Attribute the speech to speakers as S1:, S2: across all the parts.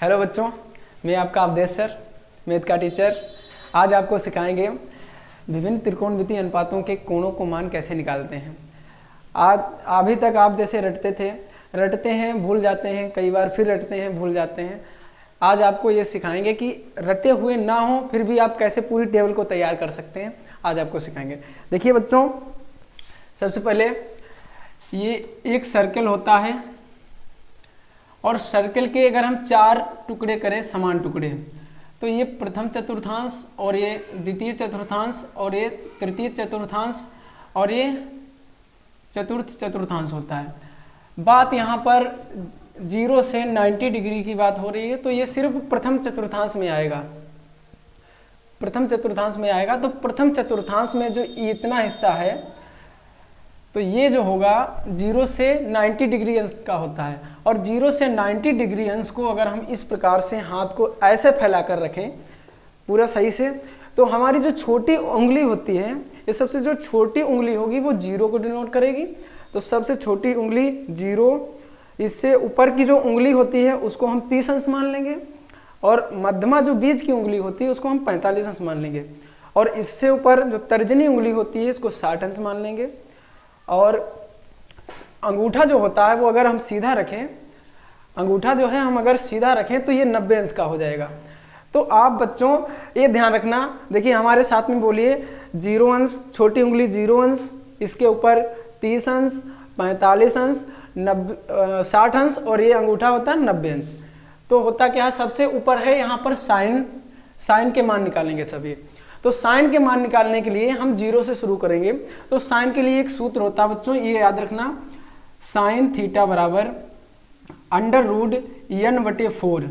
S1: Hello बच्चों, मैं आपका अवधेश सर, मैथ का टीचर। आज आपको सिखाएंगे विभिन्न त्रिकोणमितीय अनुपातों के कोणों को मान कैसे निकालते हैं। आज अभी तक आप जैसे रटते हैं भूल जाते हैं, कई बार फिर रटते हैं भूल जाते हैं। आज आपको ये सिखाएंगे कि रटे हुए ना हो फिर भी आप कैसे पूरी टेबल को तैयार कर सकते हैं। आज आपको सिखाएंगे। देखिए बच्चों, सबसे पहले ये एक सर्कल होता है और सर्कल के अगर हम 4 टुकड़े करें, समान टुकड़े, तो ये प्रथम चतुर्थांश और ये द्वितीय चतुर्थांश और ये तृतीय चतुर्थांश और ये चतुर्थ चतुर्थांश होता है। बात यहाँ पर 0 से 90 डिग्री की बात हो रही है, तो ये सिर्फ प्रथम चतुर्थांश में आएगा। प्रथम चतुर्थांश में आएगा तो प्रथम चतुर्थांश में जो इतना हिस्सा है तो ये जो होगा 0 से 90 डिग्री अंश का होता है। और 0 से 90 डिग्री अंश को अगर हम इस प्रकार से हाथ को ऐसे फैला कर रखें पूरा सही से, तो हमारी जो छोटी उंगली होती है, ये सबसे जो छोटी उंगली होगी वो 0 को डिनोट करेगी। तो सबसे छोटी उंगली 0, इससे ऊपर की जो उंगली होती है उसको हम 30 अंश मान लेंगे और मध्यमा जो बीच की उंगली होती है उसको हम 45 अंश मान लेंगे और इससे ऊपर जो तर्जनी उंगली होती है इसको 60 अंश मान लेंगे। और अंगूठा जो होता है वो अगर हम सीधा रखें, अंगूठा जो है हम अगर सीधा रखें तो ये 90 अंश का हो जाएगा। तो आप बच्चों ये ध्यान रखना, देखिए हमारे साथ में बोलिए 0 अंश, छोटी उंगली 0 अंश, इसके ऊपर 30 अंश, 45 अंश, 60 अंश और ये अंगूठा होता है 90 अंश। तो होता क्या है, सबसे ऊपर है यहाँ पर साइन के मान निकालेंगे सभी। तो साइन के मान निकालने के लिए हम 0 से शुरू करेंगे। तो साइन के लिए एक सूत्र होता है बच्चों, ये याद रखना, साइन थीटा बराबर √n/4।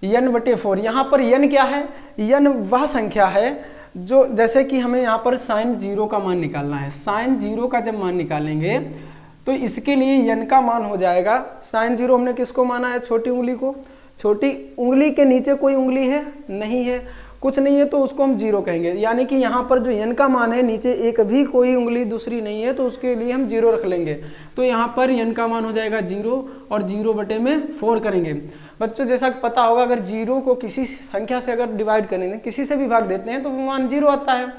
S1: n/4, यहाँ पर n क्या है, n वह संख्या है जो, जैसे कि हमें यहाँ पर साइन 0 का मान निकालना है। साइन 0 का जब मान निकालेंगे तो इसके लिए n का मान हो जाएगा, साइन 0 हमने किसको माना है, छोटी उंगली को। छोटी उंगली के नीचे कोई उंगली है नहीं है, कुछ नहीं है, तो उसको हम 0 कहेंगे। यानी कि यहाँ पर जो n का मान है, नीचे एक भी कोई उंगली दूसरी नहीं है, तो उसके लिए हम 0 रख लेंगे। तो यहाँ पर n का मान हो जाएगा 0 और 0/4 करेंगे। बच्चों जैसा पता होगा, अगर 0 को किसी संख्या से अगर डिवाइड करेंगे, किसी से भी भाग देते हैं तो वो मान 0 आता है।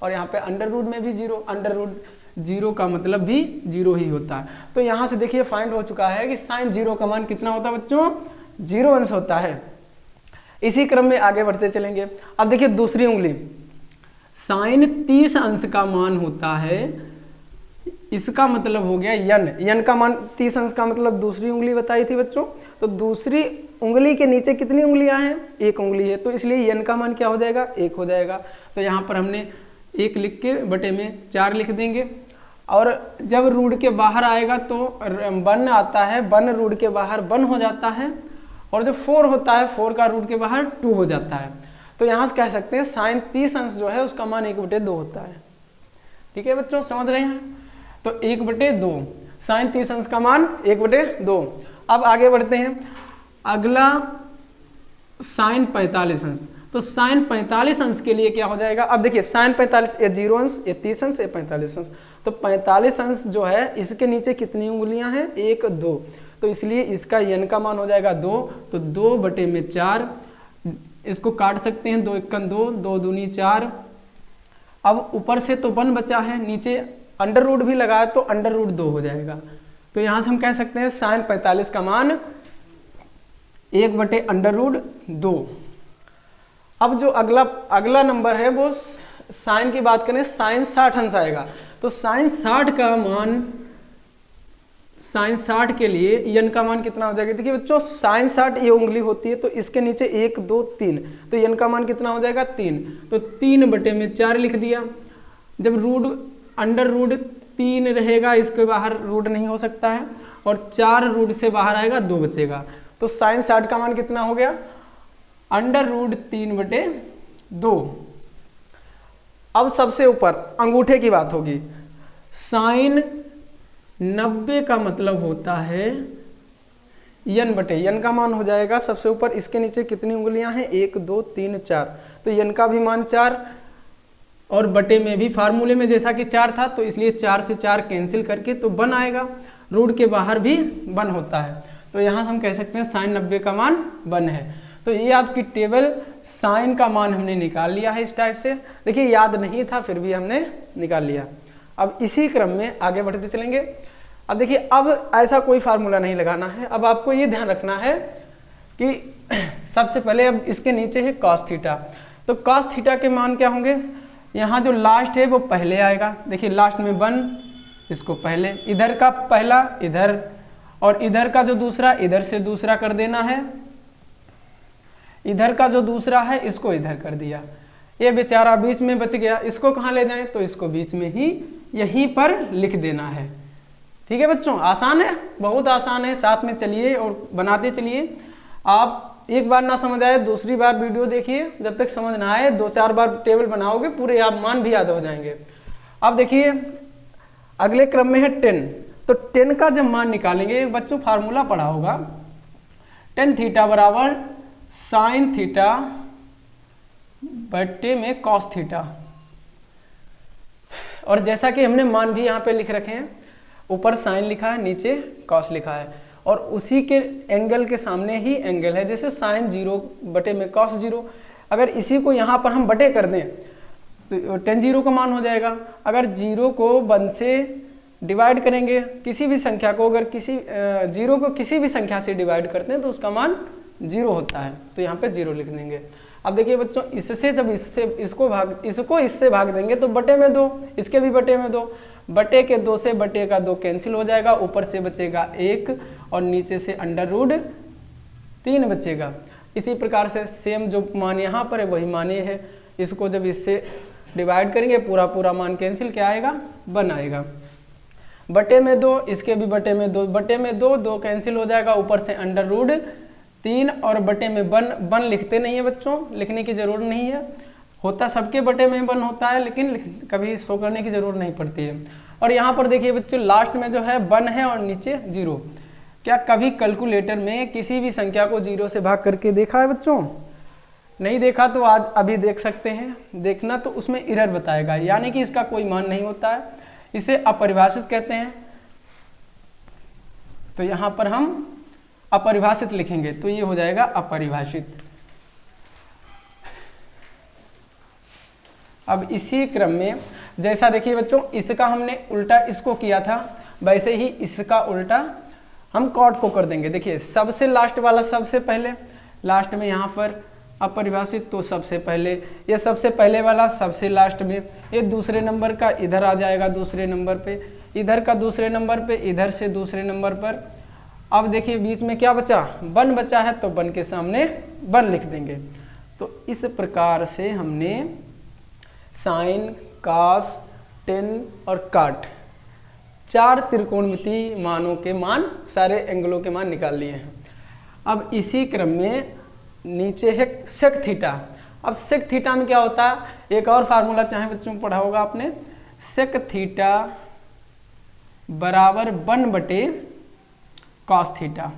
S1: और यहाँ पे अंडर में भी 0, √0 का मतलब भी 0 ही होता है। तो यहाँ से देखिए फाइंड हो चुका है कि साइन 0 का मान कितना होता है बच्चों, 0 अंश होता है। इसी क्रम में आगे बढ़ते चलेंगे। अब देखिए दूसरी उंगली, साइन 30 अंश का मान होता है, इसका मतलब हो गया n का मान 30 अंश का मतलब दूसरी उंगली बताई थी बच्चों। तो दूसरी उंगली के नीचे कितनी उंगलियां हैं, एक उंगली है, तो इसलिए n का मान क्या हो जाएगा, 1 हो जाएगा। तो यहाँ पर हमने 1 लिख के बटे में 4 लिख देंगे। और जब रूट के बाहर आएगा तो 1 आता है, 1 रूट के बाहर 1 हो जाता है, और जो 4 होता है 4 का रूट के बाहर 2 हो जाता है। तो यहाँ से कह सकते हैं साइन 30 अंश जो है उसका मान 1/2 होता है। ठीक है बच्चों, समझ रहे हैं। तो 1/2, साइन 30 अंश का मान 1/2। अब आगे बढ़ते हैं, अगला साइन 45 अंश। तो साइन 45 अंश के लिए क्या हो जाएगा, अब देखिए साइन 45, ये 0 अंश, ये 30 अंश, ये 45 अंश। तो 45 अंश जो है इसके नीचे कितनी उंगलियां हैं, 1, 2, तो इसलिए इसका n का मान हो जाएगा 2। तो 2/4, इसको काट सकते हैं, 2 × 1 = 2, 2 दूनी 4। अब ऊपर से तो 1 बचा है, नीचे अंडर रूट भी लगाया तो √2 हो जाएगा। तो यहाँ से हम कह सकते हैं साइन 45 का मान 1/√2। अब जो अगला नंबर है वो साइन की बात करें, साइन 60 अंश आएगा। तो साइन 60 का मान, साइन 60 के लिए n का मान कितना हो जाएगा, देखिए बच्चों साइन 60 ये उंगली होती है, तो इसके नीचे 1, 2, 3, तो n का मान कितना हो जाएगा, 3। तो 3/4 लिख दिया। जब √3 रहेगा, इसके बाहर रूट नहीं हो सकता है, और 4 रूट से बाहर आएगा, 2 बचेगा। तो साइन 60 का मान कितना हो गया, √3/2। अब सबसे ऊपर अंगूठे की बात होगी, साइन 90 का मतलब होता है n का मान हो जाएगा सबसे ऊपर, इसके नीचे कितनी उंगलियां हैं, 1, 2, 3, 4, तो n का भी मान 4, और बटे में भी फार्मूले में जैसा कि 4 था, तो इसलिए 4 से 4 कैंसिल करके तो 1 आएगा, रूट के बाहर भी 1 होता है। तो यहाँ से हम कह सकते हैं साइन 90 का मान 1 है। तो ये आपकी टेबल साइन का मान हमने निकाल लिया है इस टाइप से। देखिए याद नहीं था फिर भी हमने निकाल लिया। अब इसी क्रम में आगे बढ़ते चलेंगे। अब देखिए अब ऐसा कोई फार्मूला नहीं लगाना है। अब आपको ये ध्यान रखना है कि सबसे पहले अब इसके नीचे है कॉस थीटा। तो कॉस थीटा के मान क्या होंगे, यहाँ जो लास्ट है वो पहले आएगा। देखिए लास्ट में 1, इसको पहले, इधर का पहला इधर, और इधर का जो दूसरा इधर से दूसरा कर देना है, इधर का जो दूसरा है इसको इधर कर दिया। ये बेचारा बीच में बच गया, इसको कहाँ ले जाएं, तो इसको बीच में ही यहीं पर लिख देना है। ठीक है बच्चों, आसान है, बहुत आसान है। साथ में चलिए और बनाते चलिए। आप एक बार ना समझ आए दूसरी बार वीडियो देखिए, जब तक समझ ना आए 2-4 बार टेबल बनाओगे पूरे आप मान भी याद हो जाएंगे। अब देखिए अगले क्रम में है 10। तो 10 का जब मान निकालेंगे, बच्चों फार्मूला पढ़ा होगा, tan थीटा बराबर साइन थीटा बट्टे में कॉस थीटा। और जैसा कि हमने मान भी यहाँ पे लिख रखे हैं, ऊपर साइन लिखा है नीचे कॉस लिखा है, और उसी के एंगल के सामने ही एंगल है, जैसे साइन 0 बटे में कॉस 0। अगर इसी को यहाँ पर हम बटे कर दें तो tan 0 का मान हो जाएगा। अगर 0 को 1 से डिवाइड करेंगे, किसी भी संख्या को, अगर किसी 0 को किसी भी संख्या से डिवाइड करते हैं तो उसका मान 0 होता है, तो यहाँ पे 0 लिख देंगे। अब देखिए बच्चों, इससे जब इसको इससे भाग देंगे तो बटे में 2, इसके भी बटे में 2, बटे के 2 से बटे का 2 कैंसिल हो जाएगा, ऊपर से बचेगा 1 और नीचे से √3 बचेगा। इसी प्रकार से सेम जो मान यहाँ पर है वही मान ये है, इसको जब इससे डिवाइड करेंगे पूरा मान कैंसिल, क्या आएगा, 1 आएगा। बटे में 2, इसके भी बटे में 2, बटे में 2 कैंसिल हो जाएगा, ऊपर से √3 और बटे में 1 लिखते नहीं है बच्चों, लिखने की जरूरत नहीं है। होता सबके बटे में 1 होता है, लेकिन कभी शो करने की जरूरत नहीं पड़ती है। और यहाँ पर देखिए बच्चों लास्ट में जो है 1 है और नीचे 0। क्या कभी कैलकुलेटर में किसी भी संख्या को 0 से भाग करके देखा है बच्चों? नहीं देखा तो आज अभी देख सकते हैं। देखना तो उसमें एरर बताएगा, यानी कि इसका कोई मान नहीं होता है, इसे अपरिभाषित कहते हैं। तो यहाँ पर हम अपरिभाषित लिखेंगे तो ये हो जाएगा अपरिभाषित। अब इसी क्रम में जैसा देखिए बच्चों, इसका हमने उल्टा इसको किया था, वैसे ही इसका उल्टा हम कॉट को कर देंगे। देखिए सबसे लास्ट वाला सबसे पहले, लास्ट में यहाँ पर अपरिभाषित तो सबसे पहले, ये सबसे पहले वाला सबसे लास्ट में, ये दूसरे नंबर का इधर आ जाएगा दूसरे नंबर पे, इधर का दूसरे नंबर पे, इधर से दूसरे नंबर पर। अब देखिए बीच में क्या बचा, 1 बचा है, तो 1 के सामने 1 लिख देंगे। तो इस प्रकार से हमने साइन, कॉस, टेन और काट 4 त्रिकोणमितीय मानों के मान, सारे एंगलों के मान निकाल लिए हैं। अब इसी क्रम में नीचे है सेक थीटा। अब सेक थीटा में क्या होता है, एक और फार्मूला चाहे बच्चों पढ़ा होगा आपने, सेक थीटा बराबर 1 बटे कॉस थीटा।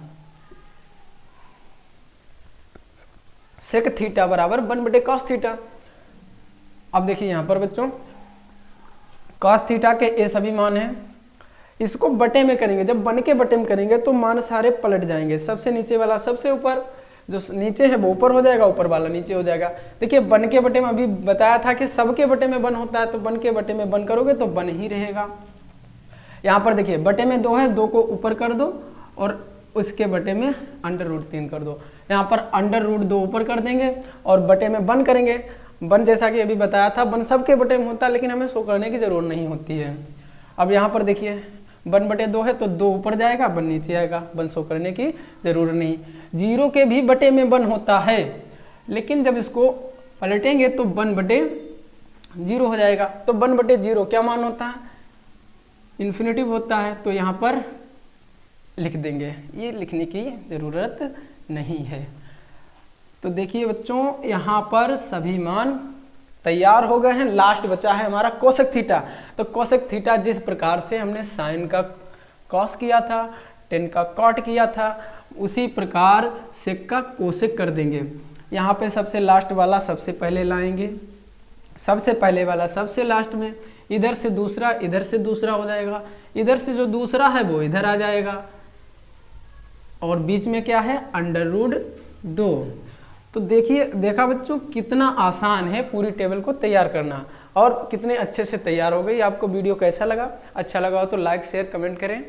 S1: सेक थीटा बराबर 1 बटे कॉस थीटा। अब देखिए यहाँ पर बच्चों कॉस थीटा के ये सभी मान हैं, इसको बटे में करेंगे, जब 1 के बटे में करेंगे तो मान सारे पलट जाएंगे, सबसे नीचे वाला सबसे ऊपर, जो नीचे है वो ऊपर हो जाएगा, ऊपर वाला नीचे हो जाएगा। देखिए 1 के बटे में अभी बताया था कि सबके बटे में 1 होता है, तो 1 के बटे में 1 करोगे तो 1 ही रहेगा। यहाँ पर देखिए बटे में 2 है, 2 को ऊपर कर दो और उसके बटे में √3 कर दो। यहाँ पर √2 ऊपर कर देंगे और बटे में 1 करेंगे। 1 जैसा कि अभी बताया था 1 सबके बटे में होता है, लेकिन हमें शो करने की जरूरत नहीं होती है। अब यहाँ पर देखिए 1 बटे 2 है तो 2 ऊपर जाएगा, 1 नीचे आएगा, 1 शो करने की जरूरत नहीं। 0 के भी बटे में 1 होता है, लेकिन जब इसको पलटेंगे तो 1 बटे 0 हो जाएगा। तो 1 बटे 0 क्या मान होता है, इन्फिनिटिव होता है, तो यहाँ पर लिख देंगे, ये लिखने की ज़रूरत नहीं है। तो देखिए बच्चों यहाँ पर सभी मान तैयार हो गए हैं। लास्ट बचा है हमारा कोसेक थीटा। तो कोसेक थीटा जिस प्रकार से हमने साइन का कॉस किया था, टेन का कॉट किया था, उसी प्रकार सेक का कोसेक कर देंगे। यहाँ पे सबसे लास्ट वाला सबसे पहले लाएंगे, सबसे पहले वाला सबसे लास्ट में, इधर से दूसरा हो जाएगा, इधर से जो दूसरा है वो इधर आ जाएगा, और बीच में क्या है √2। तो देखा बच्चों कितना आसान है पूरी टेबल को तैयार करना और कितने अच्छे से तैयार हो गई। आपको वीडियो कैसा लगा? अच्छा लगा हो तो लाइक शेयर कमेंट करें।